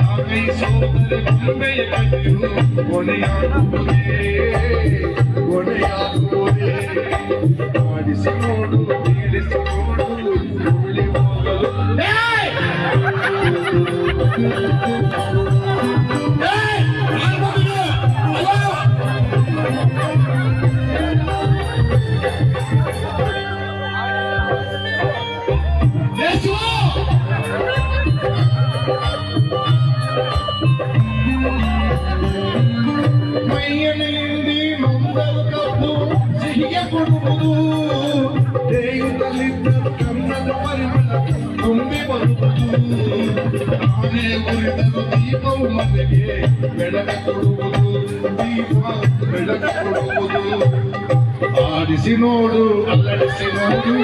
ಆಗೈ ಸೋದರ ಗೊಂಬೆಯ ಕಥೆಯು ಕೊನೆಯಾಗುವುದೇ ಕೊನೆಯಾಗುವುದೇ ಆಡಿಸಿ ನೋಡು ಬೀಳಿಸಿ ನೋಡು ಉರುಳಿ ಹೋಗಲು ಮೈಯನೆಯಲ್ಲಿ ನೊಂದಲು ಕದ್ದು ಸಿಹಿಗೆ ಕೊಡುವುದು ದೇಯುತ್ತಲಿದ್ದ ಕನ್ನದ ಪರಿಮಳ ತುಂಬಿ ಬರುವುದು ನಾನೇ ಉರಿದರು ದೀಪವು ಮನೆಗೆ ಬೆಳಕ ಕೊಡುವುದು ದೀಪ ಬೆಳಕ ಕೊಡುವುದು ಆಡಿಸಿ ನೋಡು ಅಲ್ಲಡಿಸಿ ನೋಡು